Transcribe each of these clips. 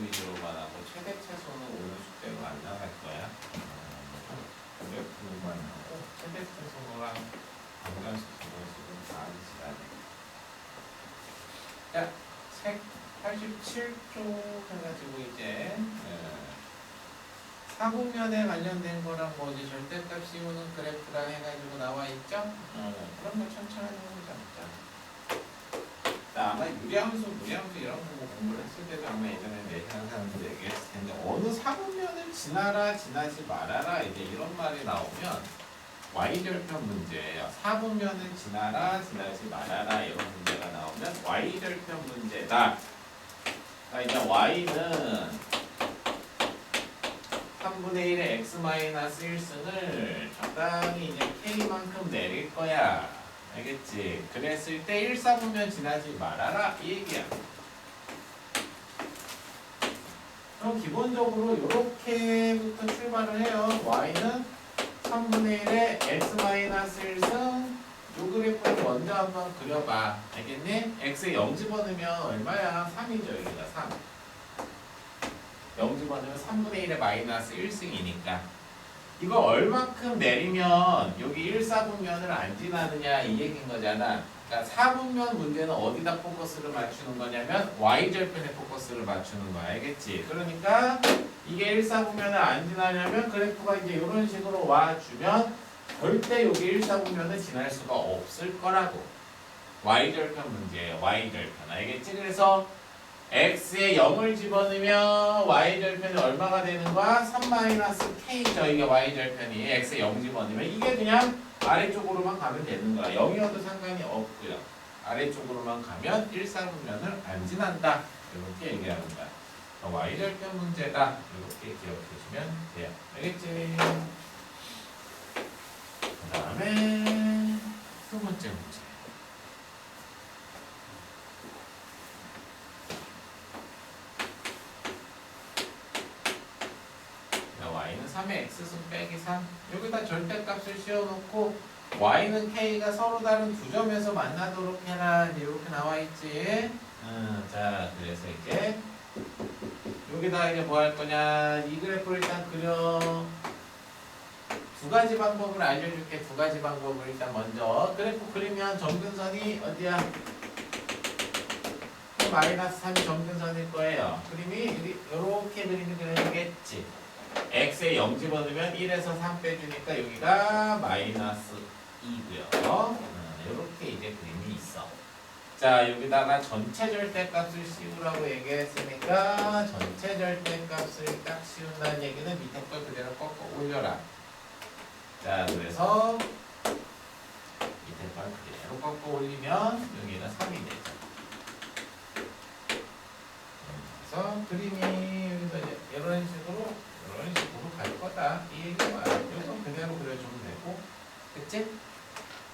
위주로만 하고 최대 최소는 오늘 숙제로 안 나갈 거야. 그래프만 하고 최대 최소랑 방정식 지금 다 하시라네. 자, 책 87쪽 해가지고 이제 사분면에 관련된 거랑 뭐지 절대값 씌우는 그래프랑 해가지고 나와 있죠? 그런 거 천천히 해보자. 자, 아마 유리함수, 무리함수 이런 거 공부를 했을 때도 아마 예전에 내시간 사람들 얘기했을 텐데 어느 사분면을 지나라, 지나지 말아라 이제 이런 말이 나오면 y절편 문제예요. 사분면을 지나라, 지나지 말아라 이런 문제가 나오면 y절편 문제다. 자, 이제 y는 3분의 1의 x-1승을 적당히 이제 k만큼 내릴 거야. 알겠지? 그랬을 때 1, 4분면 지나지 말아라 이 얘기야. 그럼 기본적으로 이렇게부터 출발을 해요. y는 3분의 1의 x-1승 요 그래프를 먼저 한번 그려봐. 알겠니? x에 0 집어넣으면 얼마야? 3이죠. 여기가 3. 0 집어넣으면 3분의 1의 마이너스 1승이니까 이거 얼만큼 내리면 여기 1, 4분면을 안 지나느냐 이 얘기인 거잖아. 그러니까 4분면 문제는 어디다 포커스를 맞추는 거냐면 y절편에 포커스를 맞추는 거야. 알겠지? 그러니까 이게 1, 4분면을 안 지나려면 그래프가 이제 이런 식으로 와주면 절대 여기 1, 4분면을 지날 수가 없을 거라고. y절편 문제예요. y절편. 알겠지? 그래서 x에 0을 집어넣으면 y절편이 얼마가 되는 거야? 3-k죠. 이게 y절편이. x에 0 집어넣으면 이게 그냥 아래쪽으로만 가면 되는 거야. 0이어도 상관이 없고요. 아래쪽으로만 가면 1, 4분면을 안 지난다. 이렇게 얘기하는 거야. y절편 문제다. 이렇게 기억해 주시면 돼요. 알겠지? 그 다음에 두 번째 문제. y는 3의 x승 빼기 3 여기다 절대값을 씌워놓고 y는 k가 서로 다른 두 점에서 만나도록 해라 이렇게 나와있지. 자 그래서 이제 여기다 이제 뭐 할 거냐 이 그래프를 일단 그려. 두 가지 방법을 알려줄게. 두 가지 방법을 일단 먼저 그래프 그리면 점근선이 어디야? 마이너스 3이 점근선일 거예요. 그림이 이렇게 그림이 그려지겠지. x에 0 집어넣으면 1에서 3 빼주니까 여기가 마이너스 2고요. 이렇게 이제 그림이 있어. 자 여기다가 전체 절대값을 씌우라고 얘기했으니까 전체 절대값을 딱 씌운다는 얘기는 밑에 걸 그대로 꺾어 올려라. 자 그래서 밑에 걸 그대로 꺾어 올리면 여기는 3이 되죠. 그래서 그림이 여기서 이제 이런 식으로 갈 거다. 이 얘기가 이건 그대로 그려주면 되고, 그치?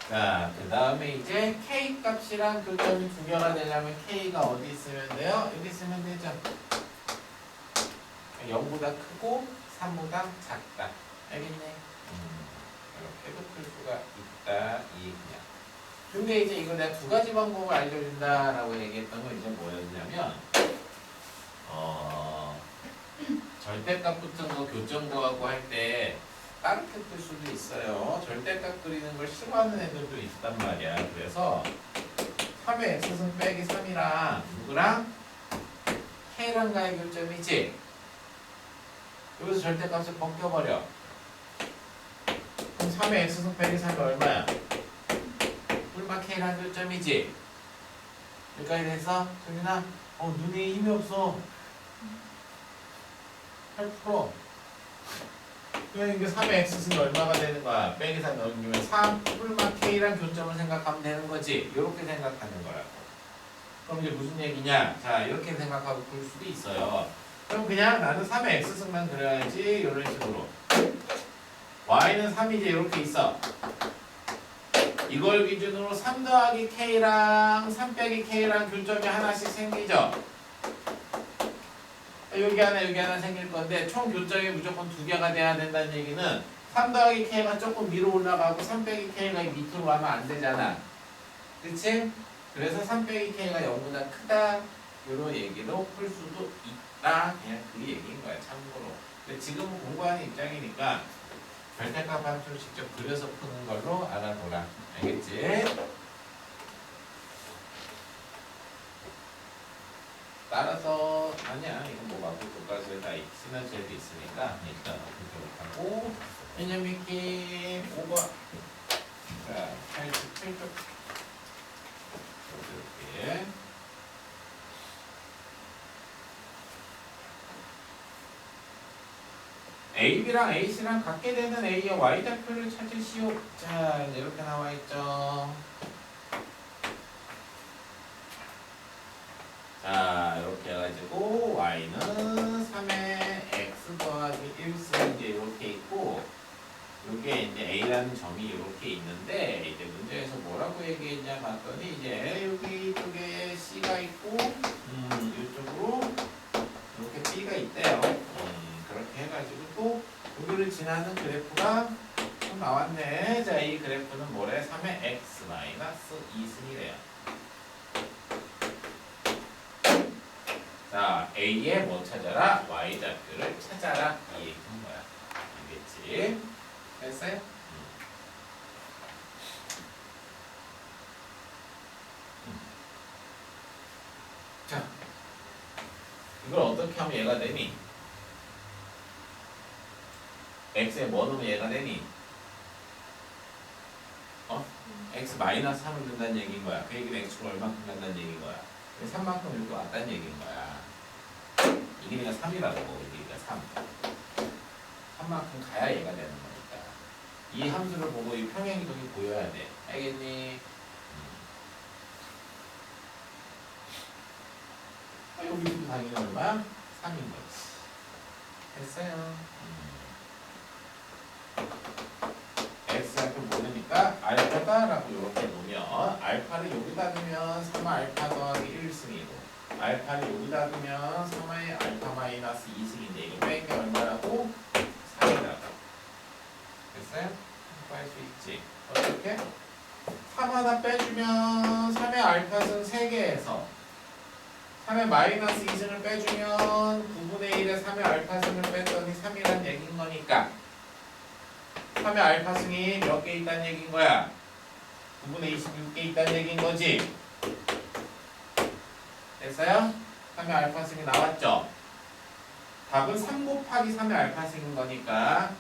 자, 그 다음에 이제 k 값이랑 교점이 두 개가 되려면 k가 어디 있으면 돼요? 여기 있으면 되죠. 0보다 크고 3보다 작다. 알겠네? 이렇게도 클 수가 있다. 이 얘기야. 근데 이제 이거 내가 두 가지 방법을 알려준다라고 얘기했던 건 이제 뭐였냐면, 절대값 붙은 거 교점 구하고 할 때 다르게 풀 수도 있어요. 절대값 그리는 걸 싫어하는 애들도 있단 말이야. 그래서 3의 x승 빼기 3이랑 누구랑? k랑과의 교점이지? 여기서 절대값을 벗겨버려. 그럼 3의 x승 빼기 3이 얼마야? 뿔마 k랑 교점이지? 여기까지 돼서 소민아 눈에 힘이 없어. 8%. 그러면 이게 3의 x승이 얼마가 되는 거야? 빼기 3 넘기면 3 뿔마 k랑 교점을 생각하면 되는 거지. 이렇게 생각하는 거라고. 그럼 이제 무슨 얘기냐? 자 이렇게 생각하고 풀 수도 있어요. 그럼 그냥 나는 3의 x승만 그려야지. 이런 식으로. y는 3이지 이렇게 있어. 이걸 기준으로 3 더하기 k랑 3 빼기 k랑 교점이 하나씩 생기죠. 여기 하나 생길 건데 총 교점이 무조건 두 개가 돼야 된다는 얘기는 3 더하기 k가 조금 위로 올라가고 3 빼기 k가 밑으로 가면 안 되잖아. 그치? 그래서 3 빼기 k가 0보다 크다 이런 얘기로 풀 수도 있다. 그냥 그 얘기인 거야, 참고로. 근데 지금은 공부하는 입장이니까 절대값 함수를 직접 그려서 푸는 걸로 알아둬라. 알겠지? 따라서 아니야, 이건 뭐 마구 교과서에 다 시나지에도 있으니까 일단 그렇게 못하고 왜냐면 5번 자 87쪽 이렇게 AB랑 AC랑 같게 되는 A의 Y좌표를 찾으시오. 자, 이제 이렇게 나와 있죠. 자, 이렇게 해가지고 Y는 3의 X 더하기 1승 이제 이렇게 있고, 이게 이제 A라는 점이 이렇게 있는데, 이제 문제에서 뭐라고 얘기했냐 봤더니, 이제 여기 이쪽에 C가 있고, 이쪽으로 이렇게 B가 있대요. 그렇게 해가지고 또 여기를 지나는 그래프가 또 나왔네. 자, 이 그래프는 뭐래? 3의 X 마이너스 2승이래요. 자, A의 뭐 찾아라? Y좌표를 찾아라. 이 얘기인 거야. 알겠지? 됐어요? 자, 이걸 어떻게 하면 얘가 되니? x에 뭐 넣으면 얘가 되니? x 마이너스 3을 든다는 얘기인 거야. 그 얘기는 x로 얼마큼 간다는 얘기인 거야. 3만큼 이렇게 왔다는 얘기인 거야. 이 길이가 3이라고. 이 길이가 3. 3만큼 가야 얘가 되는 거니까. 이 함수를 보고 이 평행이동이 보여야 돼. 알겠니? 여기도 당연히 얼마야? 3인 거지. 됐어요. x좌표 모르니까 알파다라고 이렇게 놓으면 알파를 여기다 두면 3알파 더하기 1승이고 알파를 여기다 두면 3의 알파 마이너스 2승인데 이거 뺀 게 얼마라고? 3이라고. 됐어요? 구할 수 있지. 어떻게? 3 하나 빼주면 3의 알파승 3개에서 3의 마이너스 2승을 빼주면 9분의 1에 3의 알파승을 뺐더니 3이란 얘기인 거니까 3의 알파승이 몇 개 있다는 얘기인 거야? 9분의 26개 있다는 얘기인 거지? 됐어요? 3의 알파승이 나왔죠? 답은 3 곱하기 3의 알파승인 거니까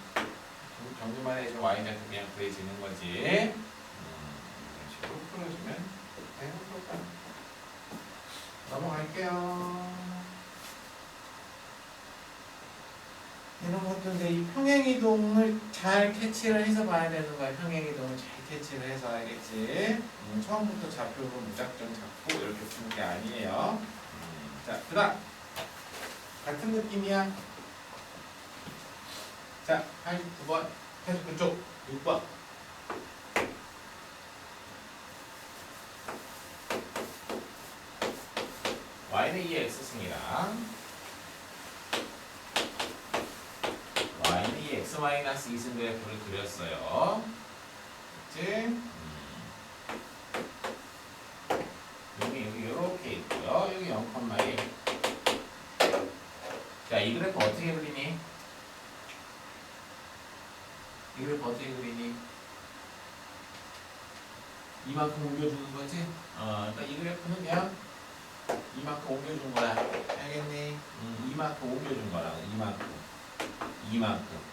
정규만 해서 y좌표 그냥 구해지는 거지. 이런 식으로 풀어주면 되는 거다. 넘어갈게요. 이런 것도 이제 이 평행이동을 잘 캐치를 해서 봐야 되는 거야. 평행이동을 잘 캐치를 해서 알겠지? 처음부터 좌표로 무작정 잡고 이렇게 푸는 게 아니에요. 자, 그 다음 같은 느낌이야. 자, 89번 89쪽 6번 y는 2x승이랑 y는 이 x-2승 그래프를 그렸어요. 그치? 여기 이렇게 있고요. 여기 0,1. 자, 이 그래프 어떻게 그리니? 이 그래프 어떻게 그리니? 이만큼 옮겨주는 거지? 그러니까 이 그래프는 그냥 이만큼 옮겨준 거야. 알겠니? 이만큼 옮겨준 거라고. 이만큼.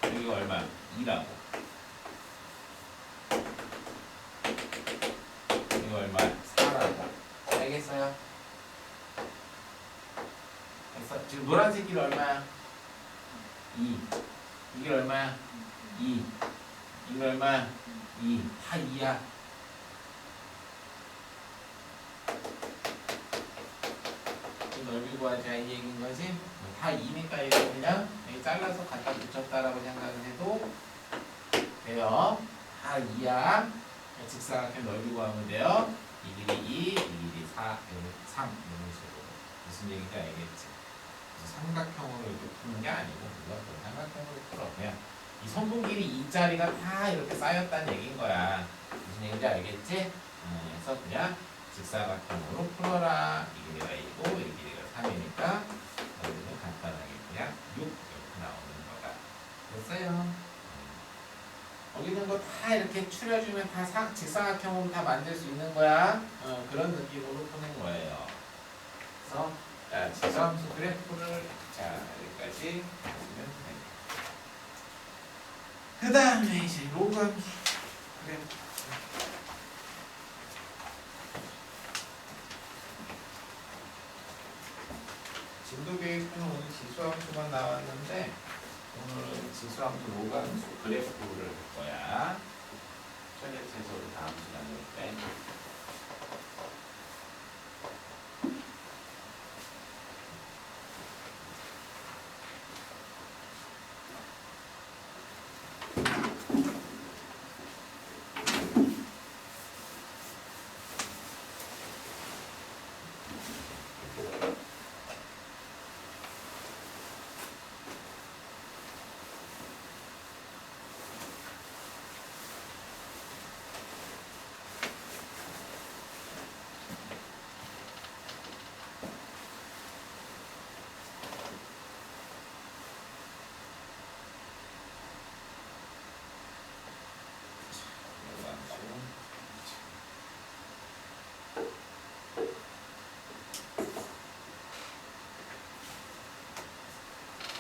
여기가 얼마? 2라고. 이거 얼마야? 4라고. 알겠어요? 그래서 지금 노란색 길 얼마야? 2. 이게 얼마야? 2. 이거 얼마야? 2. 다 2야. 넓이 구하자 이 얘기인 거지? 다 2니까 이거 그냥 잘라서 갖다 붙였다라고 생각을 해도 돼요. 다 2야. 직사각형 넓이 구하면 돼요. 이 길이 2, 이 길이 4, 3 이런 식으로. 무슨 얘기인지 알겠지? 그래서 삼각형으로 이렇게 푸는 게 아니고 이것도 삼각형으로 풀어. 그냥 이 선분 길이 2짜리가 다 이렇게 쌓였다는 얘기인 거야. 무슨 얘기인지 알겠지? 그래서 그냥 직사각형으로 풀어라. 이 길이가 2고 이 길이가 3이니까 여기는 간단하게 그냥 6 이렇게 나오는 거다. 됐어요? 여기는 거 다 이렇게 추려주면 다 직사각형으로 다 만들 수 있는 거야. 그런 느낌으로 푸는 거예요. 그래서 자, 지수함수 그래프를 자 여기까지 보시면 됩니다. 그 다음에 이제 로그함수 그래프. 진도 계획표는 오늘 지수함수만 나왔는데 오늘은 지수함수 로그함수 그래프를 할 거야. 최대체소를 다음 시간에 때.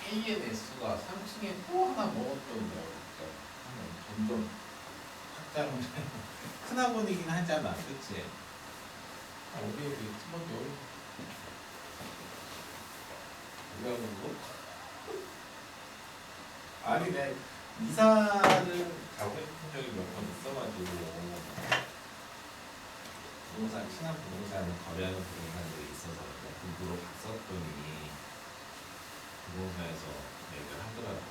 A의 대수가 3층에 또 하나 먹었던데 점점 확장을 큰 학원이긴 하잖아, 그치? 우리 여기 팀원이 우리 학원도? 아니 내 이사를 가고 싶은 적이 몇 번 있어가지고 부동산, 친한 부동산을 거래하는 부동산들이 있어서 공부로 갔었더니 부동산에서 얘기를 하더라고.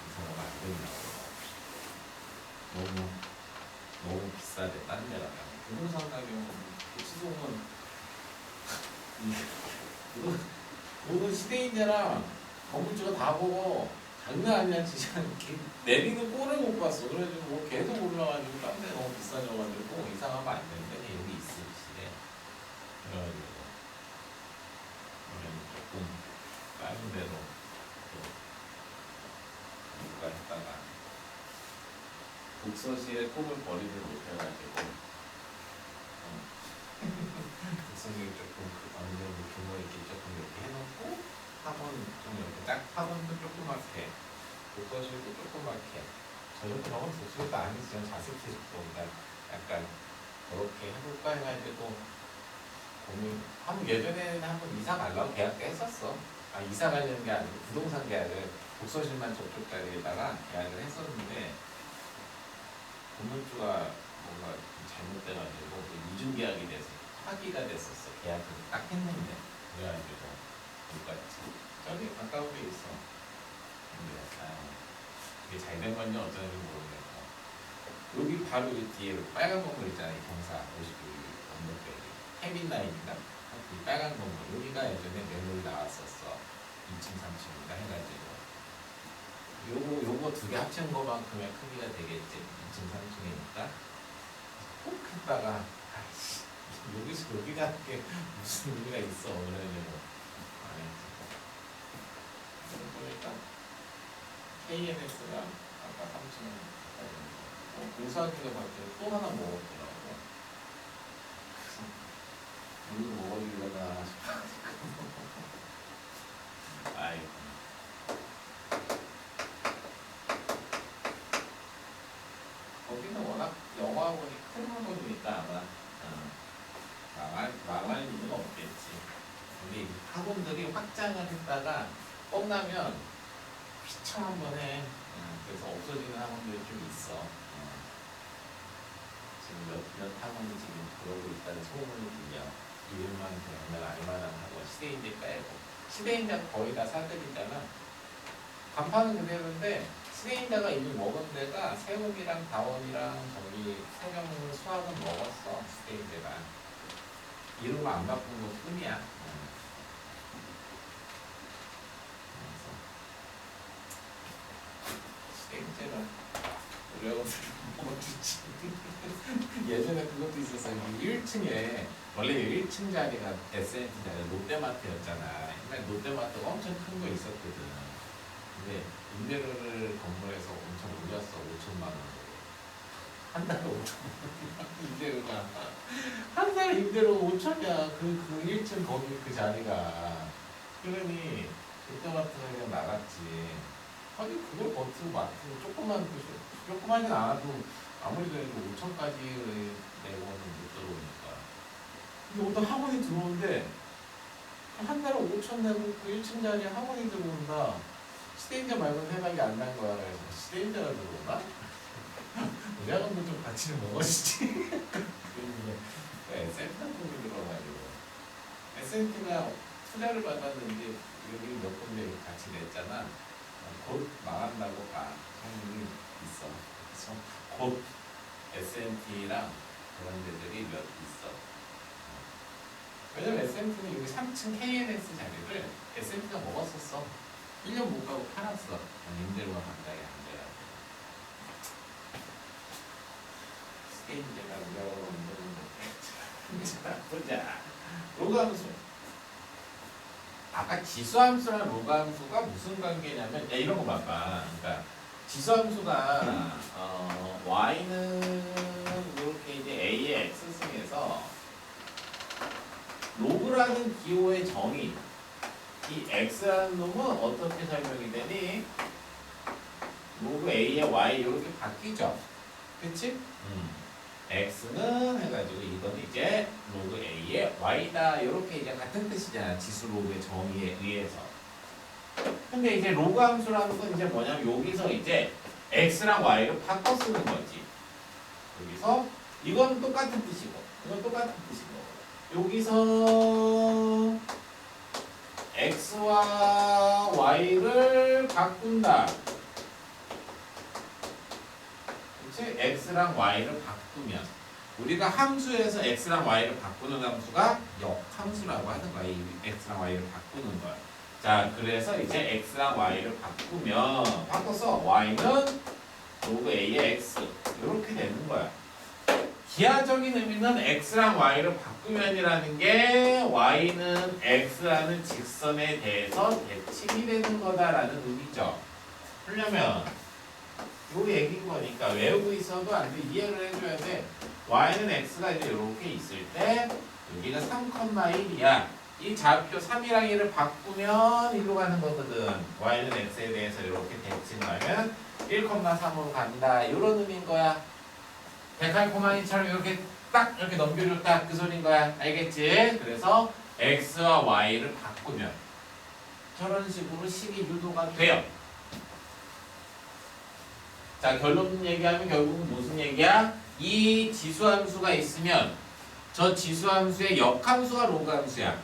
이사가 안 된다고. 너무 비싸대. 딴 데가. 부동산 가격은 시동은 모든 시대인재랑 건물주가 다 보고 장난 아니야. 진짜 내리는 꼴을 못 봤어. 그래가지고 뭐 계속 올라가지고 딴 데 너무 비싸져가지고 이사가면 안 되는데 여기 있으시대. 그래가지고 조금 다른 데로 했다가 독서실에 꿈을 버리지 못해가지고 독서실 조금 어느 정도 규모 있게 조금 이렇게 해놓고 학원 좀 이렇게 딱 학원도 조그맣게 독서실도 조그맣게 저런 독서실도 아니지 자습실도 약간 그렇게 해볼까 해가지고 고민 예전에는 한번 이사 가려고 계약도 했었어. 이사 가려는 게 아니고 부동산 계약을 독서실만 저쪽 자리에다가 계약을 했었는데 건물주가 뭔가 잘못돼가지고 이중 계약이 돼서 파기가 됐었어. 계약을 딱 했는데 그래가지고 못 갔지. 저기 가까운 데 있어. 근데 이게 잘 된 건지 어쩌는지 모르겠고 여기 바로 뒤에 빨간 건물 있잖아요. 경사 52 건물벽이 케빈 라인인가? 이 빨간 건물 여기가 예전에 매물이 나왔었어. 2층 3층인가 해가지고 요거 두 개 합친 거만큼의 크기가 되겠지. 2층 3층이니까 꼭 했다가 아이씨 여기서 여기 가는 게 무슨 의미가 있어. 그래가지고 안 했지. 보니까 KNS가 아까 3층 공사기가 봤더니 또 하나 먹었더라고. 그래서 이거 먹어주려나 싶어가지고 아이고 거기는 워낙 영화학원이 큰 학원이니까 아마 망할 일은 없겠지. 우리 학원들이 확장을 했다가 뻥나면 휘청 한번 해. 그래서 없어지는 학원들이 좀 있어. 지금 몇 학원이 지금 그러고 있다는 소문이 들려. 이름만 대면 알만한 학원 시대인재 빼고 시대인재가 거의 다 사들이잖아. 간판은 그대로인데 시대인재가 이미 먹은 데가 세움이랑 다원이랑 저기 세경은 수학은 먹었어. 시대인재가 이름 안 바꾼 것 뿐이야. 시대인재가 우리 학원들 어디지? 예전에 그것도 있었어요. 1층에 원래 1층 자리가 S&T 자리가 롯데마트였잖아. 옛날 롯데마트가 엄청 큰 거 있었거든. 근데 임대료를 건물에서 엄청 올렸어. 5천만 원. 한 달에 5천만 원. 임대료가 한 달 임대료 5천이야. 그 1층 거기 그 자리가. 그러니 롯데마트가 그냥 나갔지. 아니 그걸 버티고 마트 조그만하긴 않아도 아무리 그래도 5천까지 내고는 못 들어오니까. 근데 어떤 학원이 들어오는데 한 달에 5천 내고 그 1층 자리에 학원이 들어온다. 시대인자 말고는 생각이 안 난 거야. 그래서 시대인자가 들어오나? 우리 학원도 좀 같이 먹어주지. 그런데 S&T한테 들어가지고 S&T가 투자를 받았는데 여기 몇 군데 같이 냈잖아. 곧 망한다고 봐. 소문이 있어. 그래서 곧 S&T랑 그런 데들이 몇 있어. 왜냐면 S&T는 여기 3층 KNS 자리를 S&T가 먹었었어. 1년 못 가고 팔았어. 임대료가 간다게 안 돼요. 스테인제가 우리하고 운동을 보자. 로그함수. 아까 지수함수랑 로그함수가 무슨 관계냐면 이런 거 봐봐. 그러니까 지수함수가 y는 이렇게 이제 a의 x승에서 로그라는 기호의 정의 이 x라는 놈은 어떻게 설명이 되니? 로그 a의 y 이렇게 바뀌죠. 그치? x는 해가지고 이거는 이제 로그 a의 y다 이렇게 이제 같은 뜻이잖아. 지수 로그의 정의에 의해서. 근데 이제 로그 함수라는 건 이제 뭐냐면 여기서 이제 x랑 y를 바꿔 쓰는 거지. 여기서 이건 똑같은 뜻이고 이건 똑같은 뜻이고 여기서 x와 y를 바꾼다. 그치? x랑 y를 바꾸면 우리가 함수에서 x랑 y를 바꾸는 함수가 역함수라고 하는 거야. 이 x랑 y를 바꾸는 거야. 자, 그래서 이제 x랑 y를 바꾸면 바꿔서 y는 로그 a의 x 이렇게 되는 거야. 기하적인 의미는 x랑 y를 바꾸면이라는 게 y는 x라는 직선에 대해서 대칭이 되는 거다라는 의미죠. 그러려면 요 얘기인 거니까 외우고 있어도 안 돼. 이해를 해줘야 돼. y는 x가 이제 이렇게 있을 때 여기가 3,1이야. 이 좌표 3이랑 1을 바꾸면 1로 가는 거거든. y는 x에 대해서 이렇게 대칭하면 1,3으로 간다. 이런 의미인 거야. 데칼코마니처럼 이렇게 딱 이렇게 넘겨줬다 그 소린 거야. 알겠지? 그래서 x와 y를 바꾸면 저런 식으로 식이 유도가 돼요. 자, 결론 얘기하면 결국은 무슨 얘기야? 이 지수함수가 있으면 저 지수함수의 역함수가 로그함수야.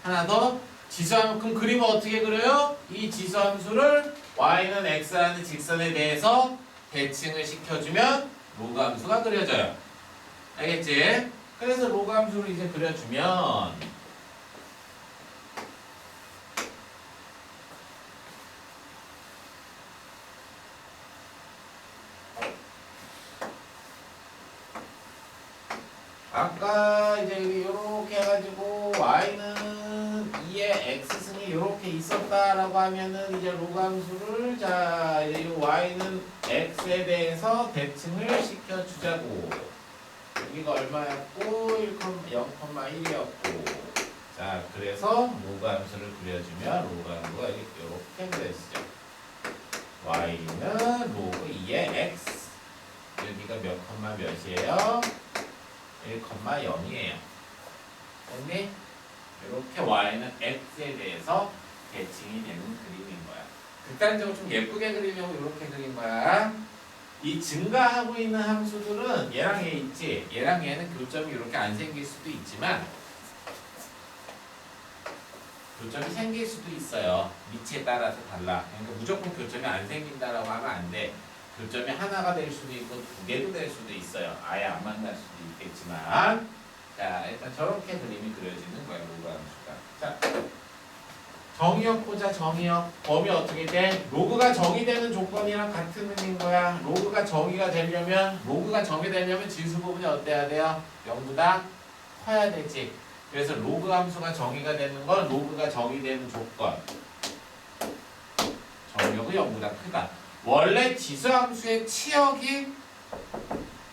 하나 더. 지수함수 그럼 그림을 어떻게 그려요? 이 지수함수를 y는 x라는 직선에 대해서 대칭을 시켜주면 로그함수가 그려져요. 알겠지? 그래서 로그함수를 이제 그려주면 아까 이제 이렇게 해가지고 y는 2의 x승이 이렇게 있었다라고 하면은 이제 로그함수를 자 이제 이 y는 x에 대해서 대칭을 시켜주자고. 여기가 얼마였고 0,1이었고 자 그래서 로그함수를 그려주면 로그함수가 이렇게 그려지죠. y는 로그 2의 x 여기가 몇 컴마 몇이에요? 1,0이에요. 근데 이렇게 y는 x에 대해서 대칭이 되는 그림인 거야. 극단적으로 좀 예쁘게 그리려고 이렇게 그린 거야. 이 증가하고 있는 함수들은 얘랑 얘 있지. 얘랑 얘는 교점이 이렇게 안 생길 수도 있지만 교점이 생길 수도 있어요. 위치에 따라서 달라. 그러니까 무조건 교점이 안 생긴다라고 하면 안 돼. 교점이 하나가 될 수도 있고 두 개도 될 수도 있어요. 아예 안 만날 수도 있겠지만 자 일단 저렇게 그림이 그려지는 거예요. 로그함수가. 자 정의역 보자. 정의역. 범위 어떻게 돼? 로그가 정의되는 조건이랑 같은 의미인 거야. 로그가 정의되려면 지수 부분이 어때야 돼요? 0보다 커야 되지. 그래서 로그 함수가 정의가 되는 건 로그가 정의되는 조건. 정의역은 0보다 크다. 원래 지수 함수의 치역이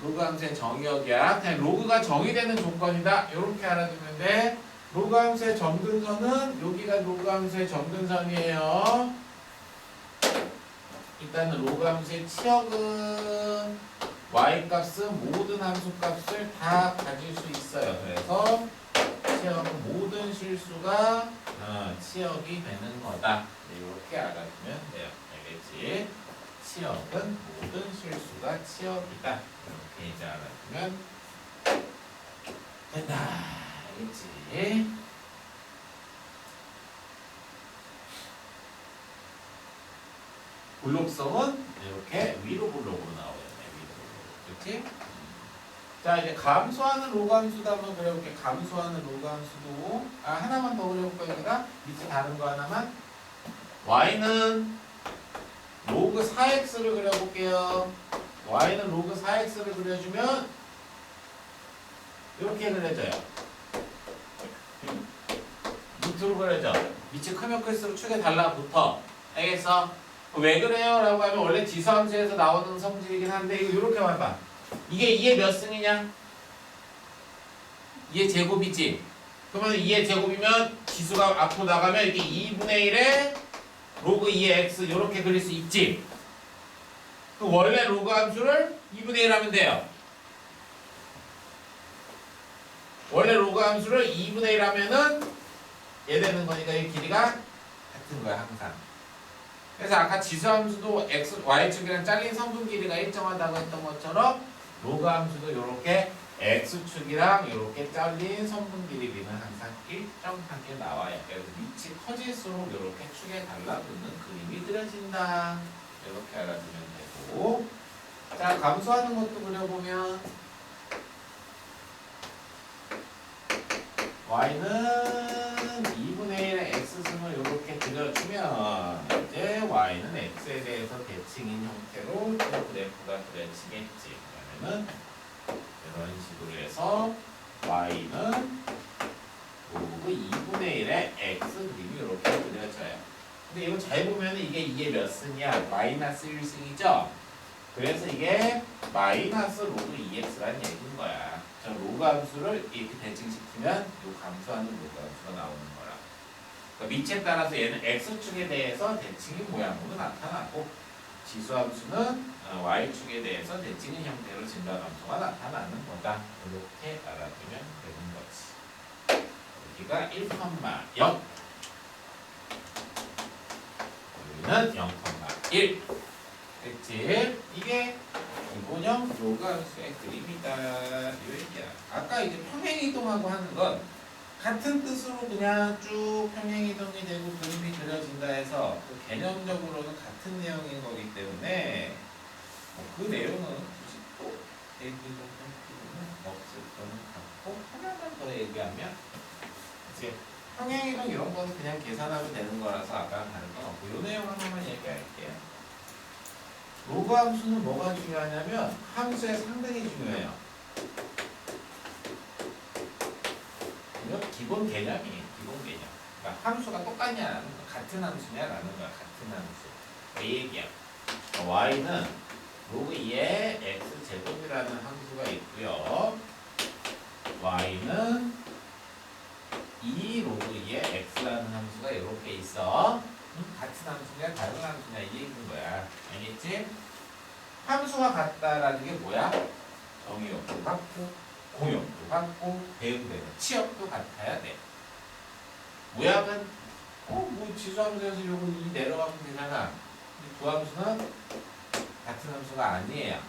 로그 함수의 정의역이야. 그냥 로그가 정의되는 조건이다. 이렇게 알아두면 돼. 로그 함수의 점근선은 여기가 로그 함수의 점근선이에요. 일단은 로그 함수의 치역은 y값은 모든 함수값을 다 가질 수 있어요. 그래서 치역은 모든 실수가 치역이 되는 거다. 이렇게 알아두면 돼요. 알겠지? 치역은 모든 실수가 치역이다. 이렇게 이제 알아두면 된다. 알겠지? 블록성은 이렇게 위로 블록으로 나오겠네. 위로 블록. 그렇지? 자, 이제 감소하는 로그 함수도 한번 그려볼게. 감소하는 로그 함수도 하나만 더 그려볼까 여기다? 밑에 다른 거 하나만. y는 로그 4x를 그려볼게요. y는 로그 4x를 그려주면 이렇게 그려져요. 밑으로 그려져. 밑이 크면 클수록 축에 달라붙어. 알겠어? 왜 그래요? 라고 하면 원래 지수함수에서 나오는 성질이긴 한데 이거 이렇게 봐봐. 이게 2의 몇 승이냐? 2의 제곱이지. 그러면 2의 제곱이면 지수가 앞으로 나가면 이게 2분의 1에 로그 2의 x 이렇게 그릴 수 있지. 그 원래 로그 함수를 2분의 1 하면 돼요. 원래 로그 함수를 2분의 1 하면은 얘 되는 거니까 이 길이가 같은 거야 항상. 그래서 아까 지수함수도 x, y축이랑 잘린 선분 길이가 일정하다고 했던 것처럼 로그 함수도 이렇게 x축이랑 이렇게 잘린 선분 길이는 항상 일정하게 나와요. 그래서 밑이 커질수록 이렇게 축에 달라붙는 그림이 그려진다. 이렇게 알아두면 되고, 자 감소하는 것도 그려보면 y는 2분의 1의 x승을 이렇게 그려주면 이제 y는 x에 대해서 대칭인 형태로 그래프가 그려지겠지. 그러면은 이런 식으로 해서 y는 로그 2분의 1의 x 그림이 이렇게 그려져요. 근데 이거 잘 보면 이게 2의 몇 승이야? 마이너스 1승이죠? 그래서 이게 마이너스 로그 2x라는 얘기인 거야. 저 로그 함수를 이렇게 대칭시키면 이 감소하는 로그 함수가 나오는 거라. 그러니까 밑에 따라서 얘는 x축에 대해서 대칭인 모양으로 나타나고 지수함수는 y축에 대해서 대칭인 형태로 증가감소가 나타나는 거다. 이렇게 알아두면 되는 거지. 여기가 1,0 여기는 0,1 됐지? 이게 기본형 로그 함수의 그림이다. 이 얘기야. 아까 이제 평행이동하고 하는 건 같은 뜻으로 그냥 쭉 평행이동이 되고 그림이 그려진다 해서 그 개념적으로는 같은 내용인 거기 때문에 그 내용은 굳이 또 얘기를 할 필요는 없을 거는 같고, 하나만 더 얘기하면 이제 평행이동 이런 거는 그냥 계산하면 되는 거라서 아까랑 다른 건 없고, 이 내용 하나만 얘기할게요. 로그 함수는 뭐가 중요하냐면 함수의 상등이 중요해요. 이건 기본 개념이에요. 기본 개념. 그러니까 함수가 똑같냐라는 거, 같은 함수냐라는 거야. 같은 함수. 이 얘기야. y는 로그 2의 x제곱이라는 함수가 있고요. y는 2 로그 2의 x라는 함수가 이렇게 있어. 같은 함수냐 다른 함수냐 이 얘기인 거야. 알겠지? 함수가 같다라는 게 뭐야? 정의역도 같고 공역도 같고 배분되는 치역도 같아야 돼. 모양은 뭐 지수함수에서 요거 2 내려가면 되잖아. 두 함수는 같은 함수가 아니에요.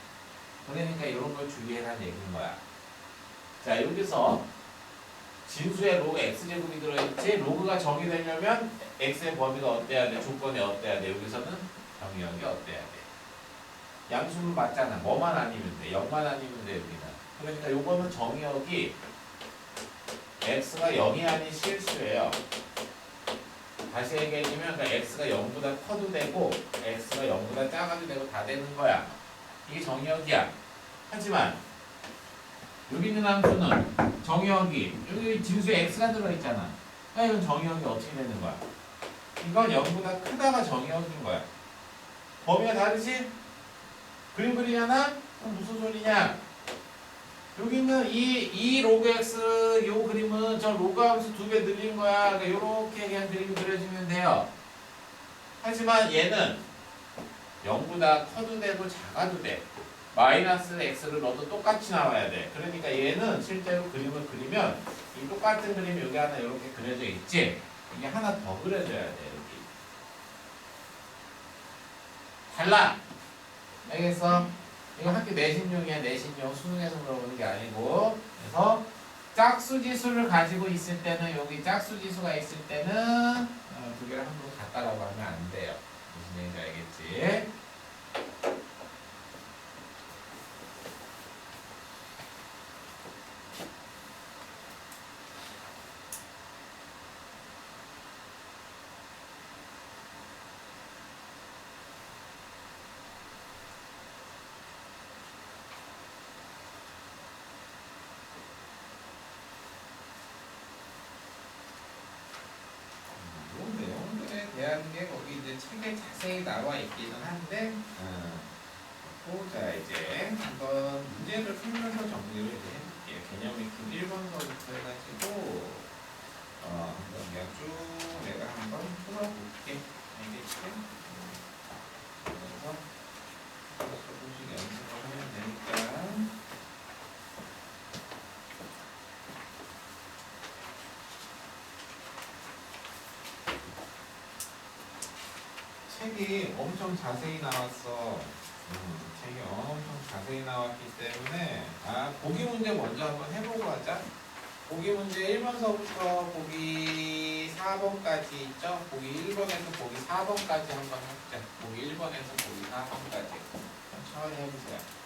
그러니까 이런 걸 주의해라는 얘기인 거야. 자, 여기서 진수에 로그 x제곱이 들어있지. 로그가 정의되려면 x의 범위가 어때야 돼? 조건이 어때야 돼? 여기서는 정의역이 어때야 돼? 양수는 맞잖아. 뭐만 아니면 돼. 0만 아니면 돼. 여기는. 그러니까 요거는 정의역이 x가 0이 아닌 실수예요. 다시 얘기해주면 그러니까 x가 0보다 커도 되고 x가 0보다 작아도 되고 다 되는 거야. 이게 정의역이야. 하지만 여기 있는 함수는 정의역이 여기 진수에 x가 들어있잖아. 그러니까 이건 정의역이 어떻게 되는 거야? 이건 0보다 크다가 정의역인 거야. 범위가 다르지? 그림 그리잖아? 그럼 무슨 소리냐? 여기 있는 이 로그 x 요 그림은 저 로그 함수 2배 늘린 거야. 그러니까 요렇게 그냥 그림이 그려지면 돼요. 하지만 얘는 0보다 커도 되고 작아도 돼. 마이너스 x를 넣어도 똑같이 나와야 돼. 그러니까 얘는 실제로 그림을 그리면 이 똑같은 그림이 여기 하나 이렇게 그려져 있지? 이게 하나 더 그려져야 돼. 여기. 달라! 알겠어? 이거 학교 내신용이야. 내신용. 수능에서 물어보는 게 아니고. 그래서 짝수지수를 가지고 있을 때는 여기 짝수지수가 있을 때는 두 개를 함부로 같다라고 하면 안 돼요. 무슨 얘기인지 알겠지? 이 내용들에 대한 게 거기 이제 책에 자세히 나와 있기는 한데, 자 이제 한번 문제를 풀면서 정리를 이제 해볼게요. 개념 익힘 1번서부터 해가지고 한번 그냥 쭉 내가 한번 풀어볼게. 알겠지? 그래서 조금씩 연습을 하면 되니까. 책이 엄청 자세히 나왔어. 책이 엄청 자세히 나왔기 때문에 보기 문제 먼저 한번 해보고 하자. 보기 문제 1번서부터 보기 4번까지 있죠? 보기 1번에서 보기 4번까지 한번 해보자. 보기 1번에서 보기 4번까지 천천히 해보세요.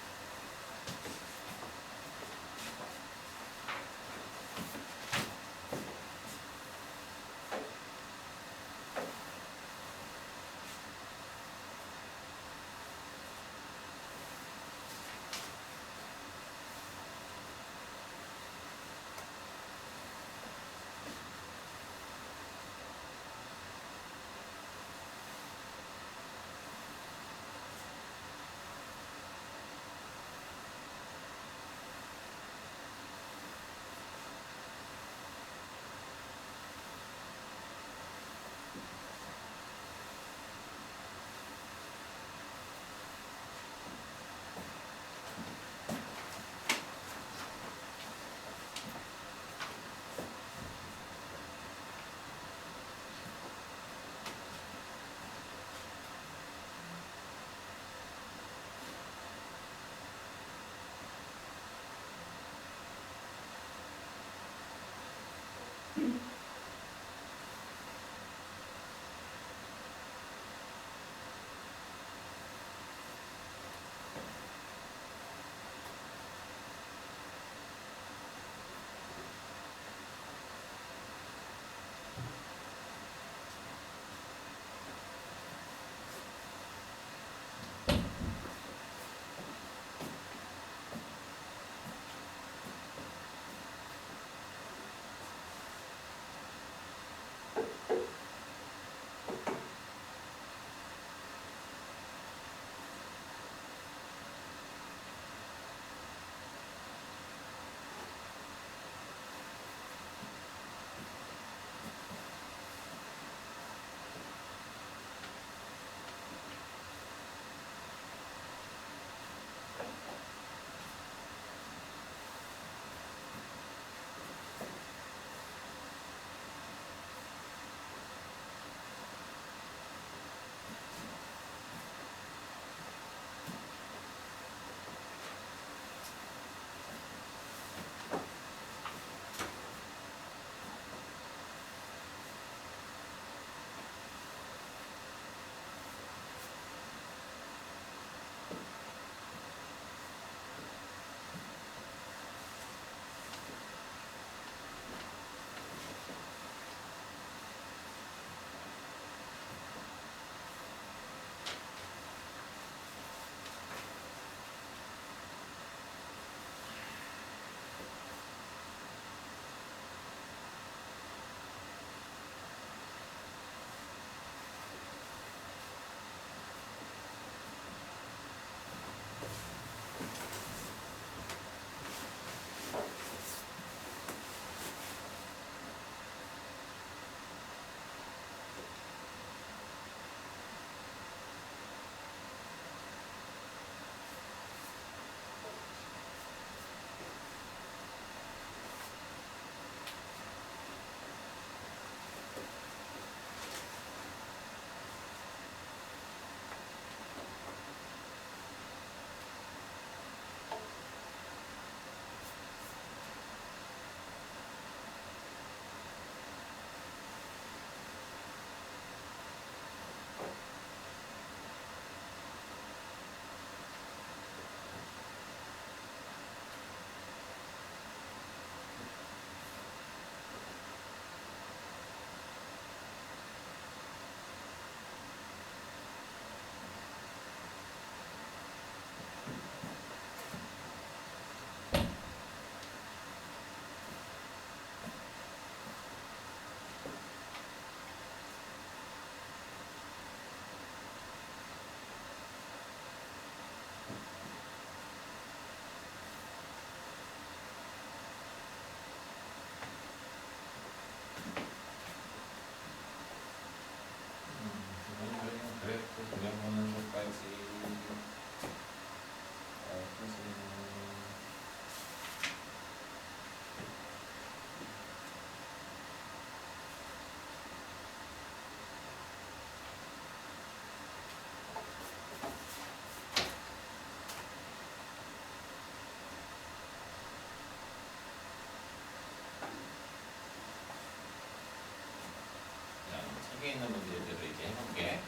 속에 있는 문제들을 이제 해볼게.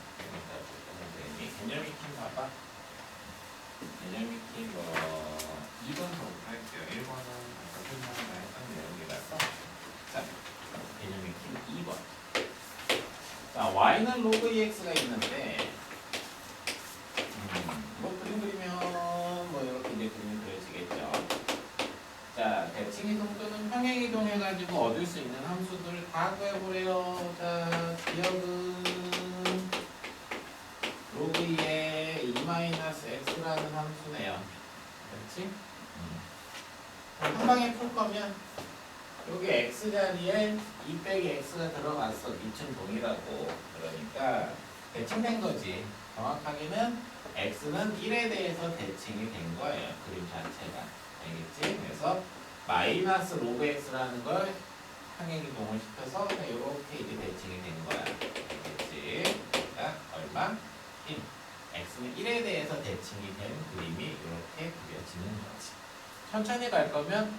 선생님이 개념 익힘 봐봐. 개념 익힘 2번부터 할게요. 1번은 아까 설명을 했던 내용이라서. 자, 개념 익힘 2번. 자, y는 로그 ex가 있는데 뭐 그림 그리면 뭐 이렇게 이제 그림이 그려지겠죠. 자, 대칭이동 또는 평행이동 해가지고 얻을 수 있는 함수들을 다 구해보래요. 자, 기억은 로그 2의 2-x라는 함수네요. 그렇지? 한 방에 풀 거면 여기 x 자리에 2 빼기 x가 들어갔어. 미층 동이라고. 그러니까 대칭된 거지. 정확하게는 x는 1에 대해서 대칭이 된 거예요. 그림 자체가. 알겠지? 그래서 마이너스 로그 x라는 걸 평행이동을 시켜서 이렇게 이제 대칭이 된 거야. 알겠지? 그러니까 얼마? 1. x는 1에 대해서 대칭이 된 그림이 이렇게 그려지는 거지. 천천히 갈 거면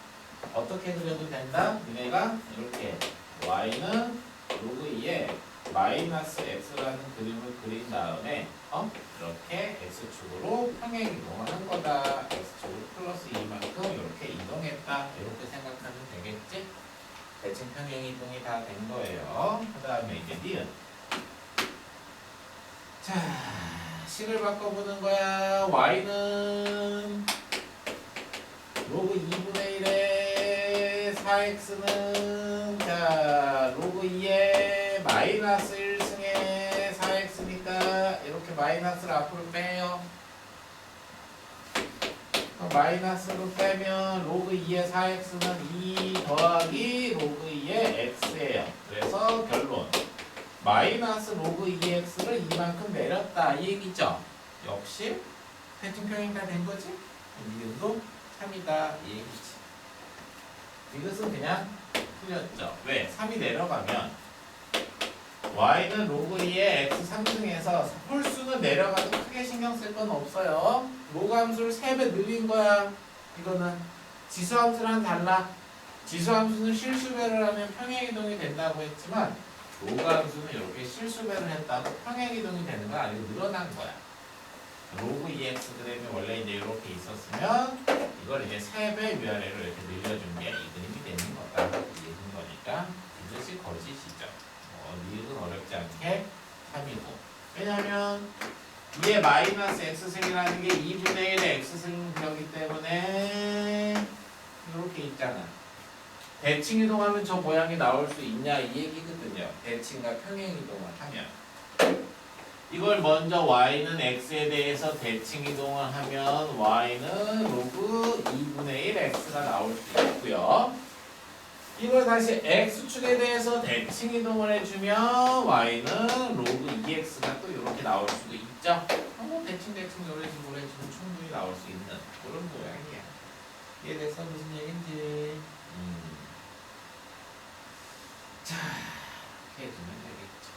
어떻게 그려도 된다? 얘가 이렇게 y는 로그 2에 마이너스 x라는 그림을 그린 다음에 이렇게 x축으로 평행이동을 한 거다. x축으로 플러스 2만큼 이렇게 이동했다. 이렇게 생각하면 되겠지? 대칭 평행이동이 다 된 거예요. 그 다음에 이제 니은. 자, 식을 바꿔보는 거야. y는 로그 2분의 1의 4x는 자 로그 2의 마이너스 1승의 4x니까 이렇게 마이너스를 앞으로 빼요. 마이너스로 빼면 로그 2의 4x는 2 더하기 로그 2의 x예요. 그래서 결론 마이너스 로그 2x를 이만큼 내렸다 이 얘기죠. 역시 대칭평행 다 된 거지? 이름도 3이다 이 얘기지. 이것은 그냥 풀렸죠. 왜? 3이 내려가면 y는 로그 2의 x 3승에서 홀수는 내려가도 크게 신경 쓸 건 없어요. 로그 함수를 3배 늘린 거야. 이거는 지수 함수랑 달라. 지수 함수는 실수배를 하면 평행이동이 된다고 했지만 로그 함수는 이렇게 실수배를 했다고 평행이동이 되는 거 아니고 늘어난 거야. 로그 2x 그램이 원래 이제 이렇게 있었으면 이걸 이제 3배 위아래로 이렇게 늘려준 게 이 그림이 되는 거다. 이 얘기인 거니까 이것이 거짓이죠. 니은 어렵지 않게 3이고. 왜냐면 2의 마이너스 x승이라는 게 2분의 1의 x승이기 때문에 이렇게 있잖아. 대칭 이동하면 저 모양이 나올 수 있냐 이 얘기거든요. 대칭과 평행 이동을 하면. 이걸 먼저 y는 x에 대해서 대칭 이동을 하면 y는 로그 2분의 1 x가 나올 수 있고요. 이걸 다시 x축에 대해서 대칭 이동을 해주면 y는 로그 2x가 또 이렇게 나올 수도 있죠. 대칭 이런 식으로 해주면 충분히 나올 수 있는 그런 모양이야. 이해돼서 무슨 얘긴지. 자, 이렇게 해주면 되겠죠.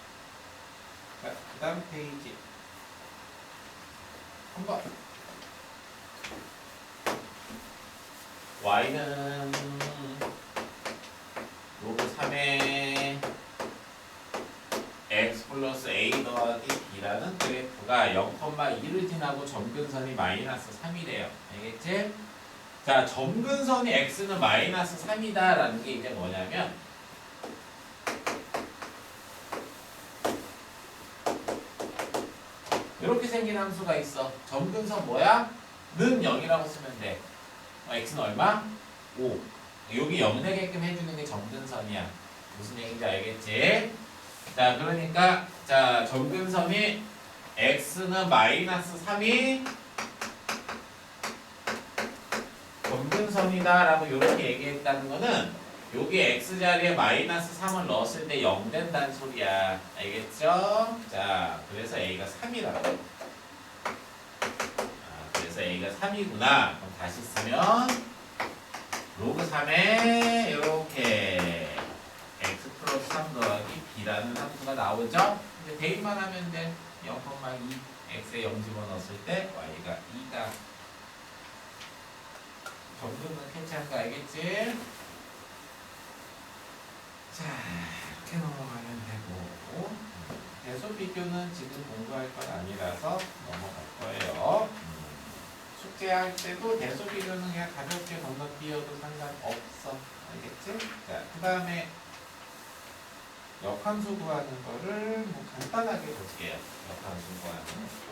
그 다음 페이지 한번 y는 로그 3의 x 플러스 a 더하기 b라는 그래프가 0,2를 지나고 점근선이 마이너스 3이래요. 알겠지? 자, 점근선이 x는 마이너스 3이다 라는 게 이제 뭐냐면 이렇게 생긴 함수가 있어. 점근선 뭐야? 는 0이라고 쓰면 돼. x는 얼마? 5. 여기 0 되게끔 해주는 게 점근선이야. 무슨 얘기인지 알겠지? 자, 그러니까 자 점근선이 x는 마이너스 3이 점근선이다 라고 이렇게 얘기했다는 거는 여기 x자리에 마이너스 3을 넣었을 때 0 된다는 소리야. 알겠죠? 자, 그래서 a가 3이라고. 그래서 a가 3이구나. 그럼 다시 쓰면 로그 3에 이렇게 x 플러스 3 더하기 b라는 함수가 나오죠? 이제 대입만 하면 돼. 0,2 x에 0 집어넣었을 때 y가 2다. 점근은 캐치한 거 알겠지? 자, 이렇게 넘어가면 되고 대소 비교는 지금 공부할 건 아니라서 넘어갈 거예요. 숙제할 때도 대소 비교는 그냥 가볍게 건너뛰어도 상관없어. 알겠지? 자, 그 다음에 역함수 구하는 거를 뭐 간단하게 볼게요. 역함수 구하는 거.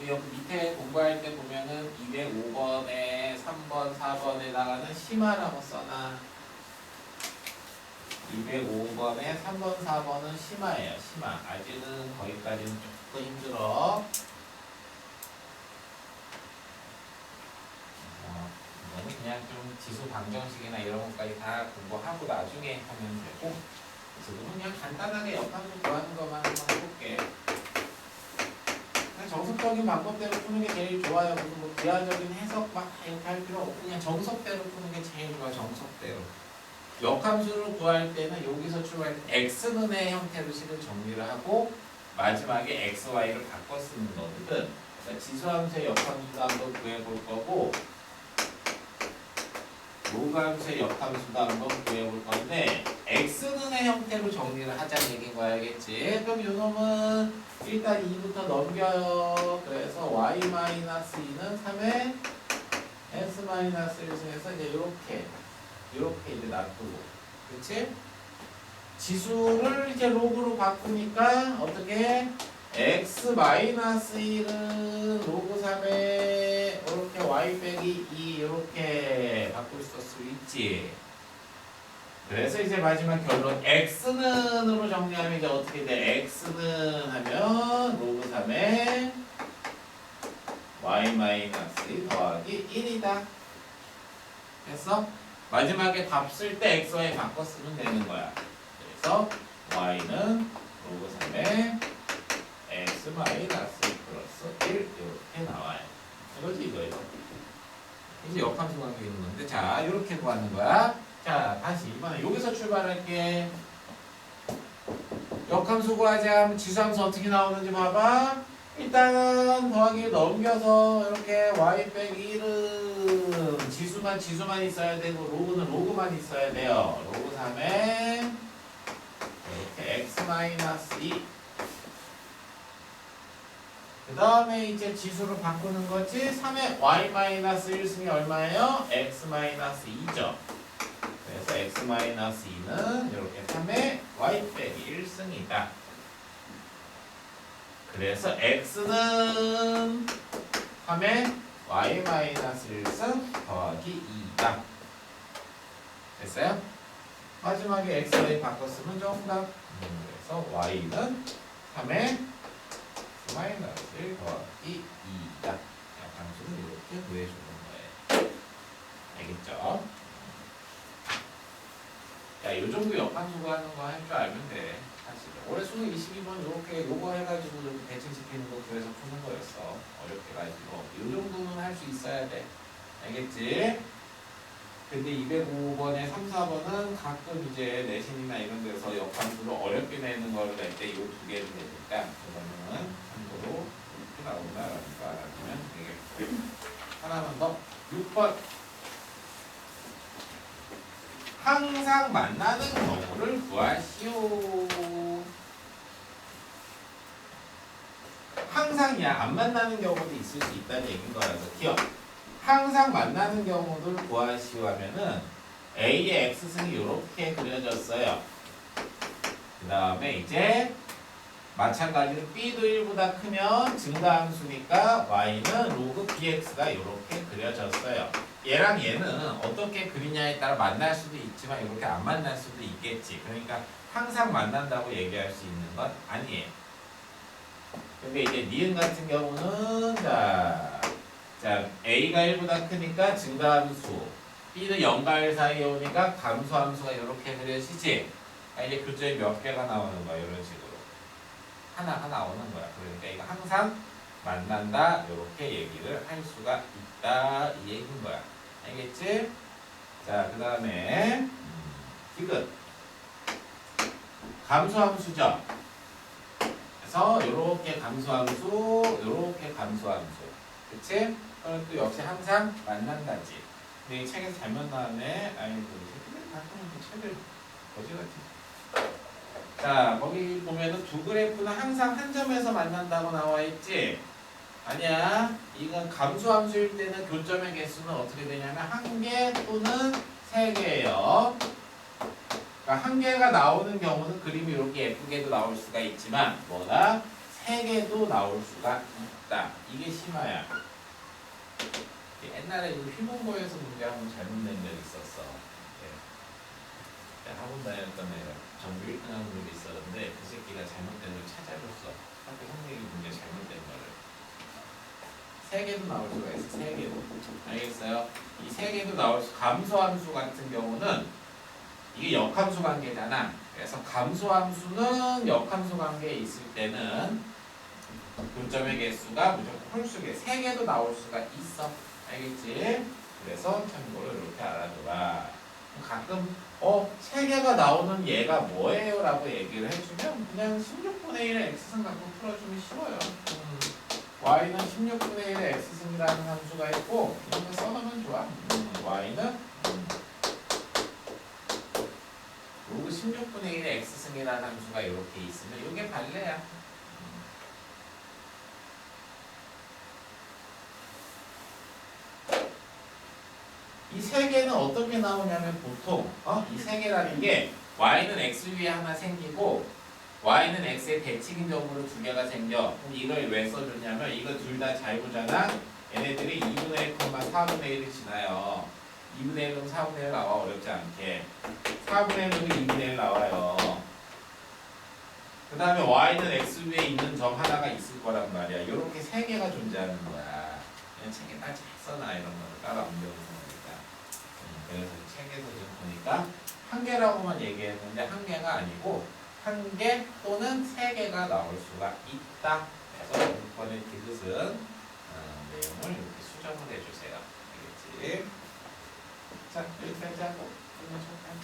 여기 밑에 공부할 때 보면은 205번에 3번, 4번에다가는 심화라고 써놔. 205번에 3번, 4번은 심화예요. 심화. 아직은 거기까지는 조금 힘들어. 이거는 그냥 좀 지수 방정식이나 이런 것까지 다 공부하고 나중에 하면 되고, 지금은 그냥 간단하게 역함수 구하는 것만 한번 해볼게. 그냥 정석적인 방법대로 푸는 게 제일 좋아요. 무슨 뭐 비하적인 해석 막 이렇게 할 필요 없고 그냥 정석대로 푸는 게 제일 좋아. 정석대로. 역함수를 구할 때는 여기서 출발할 때 x는의 형태로 식을 정리를 하고 마지막에 x, y를 바꿔 쓰는 거거든. 그러니까 지수함수의 역함수도 한번 구해볼 거고 로그함수의 역함수도 한번 구해볼 건데 x는의 형태로 정리를 하자는 얘기인 거 알겠지? 그럼 요놈은 일단 2부터 넘겨요. 그래서 y-2는 3에 s-1승해서 이제 이렇게 이제 놔두고, 그렇지? 지수를 이제 로그로 바꾸니까 어떻게? x-1은 로그 3에 이렇게 y 빼기 2 이렇게 바꿀 수 있지. 그래서 이제 마지막 결론 x는으로 정리하면 이제 어떻게 돼? x는 하면 로그 3에 y-2 더하기 1이다. 됐어? 마지막에 답 쓸 때 x, y 바꿔 쓰면 되는 거야. 그래서 y는 로그 3에 x 플러스 1 이렇게 나와요. 이거지 이거예요. 이제 역함수 관계 있는 건데 자 이렇게 구하는 거야. 자 다시 이번에 여기서 출발할게. 역함수 구하자 하면 지수함수 어떻게 나오는지 봐봐. 일단은 더하기 넘겨서 이렇게 y 빼기 1은 지수만 있어야 되고 로그는 로그만 있어야 돼요. 로그 3에 이렇게 x-2 그 다음에 이제 지수로 바꾸는 거지. 3에 y-1승이 얼마예요? x-2죠. 그래서 x-2는 이렇게 3에 y 빼기 1승이다. 그래서 x는 3에 y-1승 더하기 2다. 됐어요? 마지막에 x, y 바꿨으면 정답. 그래서 y는 3에 마이너스 1 더하기 2다. 약함수는 이렇게 구해주는 거예요. 알겠죠? 야, 요 정도 역함수가 하는 거 할 줄 알면 돼. 사실 올해 수능 22번 요렇게 요거 해가지고 좀 대칭시키는 거 구해서 푸는 거였어. 어렵게 가지고 요 정도는 할 수 있어야 돼. 알겠지? 근데 205번에 3, 4번은 가끔 이제 내신이나 이런 데서 역함수를 어렵게 내는 거를 낼 때 이 두 개를 내니까 그거는 참고로 이렇게 나온다라는 거 알아두면 되겠고. 하나만 더. 6번. 항상 만나는 경우를 구하시오. 항상이야. 안 만나는 경우도 있을 수 있다는 얘기인 거라서 기억. 항상 만나는 경우를 구하시오 하면은 A의 X승이 이렇게 그려졌어요. 그 다음에 이제 마찬가지로 B도 1보다 크면 증가함수니까 Y는 로그 BX가 이렇게 그려졌어요. 얘랑 얘는 어떻게 그리냐에 따라 만날 수도 있지만 이렇게 안 만날 수도 있겠지. 그러니까 항상 만난다고 얘기할 수 있는 건 아니에요. 근데 이제 니은 같은 경우는 자 A가 1보다 크니까 증가함수, B는 0과 1 사이에 오니까 감소함수가 이렇게 그려지지. 이제 교점이 몇 개가 나오는 거야. 이런 식으로 하나가 나오는 거야. 그러니까 이거 항상 만난다 이렇게 얘기를 할 수가 있다 이 얘기인 거야. 알겠지? 자, 그 다음에 디귿 감소함수죠. 그래서 요렇게 감소함수, 요렇게 감소함수, 그치? 그럼 또 역시 항상 만난다지. 근데 이 책에서 잘못 나왔네. 아이고, 이 새끼들 가끔 책을 거지같이. 자, 거기 보면은 두 그래프는 항상 한 점에서 만난다고 나와 있지? 아니야. 이건 감소함수일 때는 교점의 개수는 어떻게 되냐면 한 개 또는 세 개예요. 그러니까 한 개가 나오는 경우는 그림이 이렇게 예쁘게도 나올 수가 있지만 뭐다? 세 개도 나올 수가 있다. 이게 심화야. 옛날에 이 휘문고에서 문제 한번 잘못된 적 있었어. 예. 학원 다녔던 애가 전교 1등 하는 놈이 있었는데 그 새끼가 잘못된 걸 찾아줬어. 학교 선생님이 문제 잘못된 거를. 세 개도 나올 수가 있어. 세 개도. 알겠어요? 이 세 개도 나올 수. 감소함수 같은 경우는 이게 역함수 관계잖아. 그래서 감소함수는 역함수 관계에 있을 때는 교점의 개수가 무조건 홀수개. 세 개도 나올 수가 있어. 알겠지? 그래서 참고로 이렇게 알아둬라. 가끔 세 개가 나오는 얘가 뭐예요? 라고 얘기를 해주면 그냥 16분의 1의 x승 갖고 풀어주면 쉬워요. y는 16분의 1의 x승이라는 함수가 있고 이런 거 써놓으면 좋아. y는 로그 16분의 1의 x승이라는 함수가 이렇게 있으면 이게 발레야. 이 세 개는 어떻게 나오냐면 보통 이 세 개라는 게 y는 x 위에 하나 생기고 y는 x의 대칭점으로 두 개가 생겨. 그럼 이걸 왜 써줬냐면 이거 둘 다 자유잖아. 얘네들이 2분의 1, 4분의 1을 지나요. 2분의 1은 4분의 1 나와. 어렵지 않게. 4분의 1은 2분의 1 나와요. 그 다음에 y는 x 위에 있는 점 하나가 있을 거란 말이야. 이렇게 세 개가 존재하는 거야. 그냥 책에 딱 써놔. 이런 거를 따라 옮겨보는 거니까. 그래서 책에서 지금 보니까 한 개라고만 얘기했는데 한 개가 아니고 한 개 또는 세 개가 나올 수가 있다. 그래서 이번에 디귿은 내용을 이렇게 수정을 해주세요. 알겠지? 자, 여기까지 하고 끝내줄까요?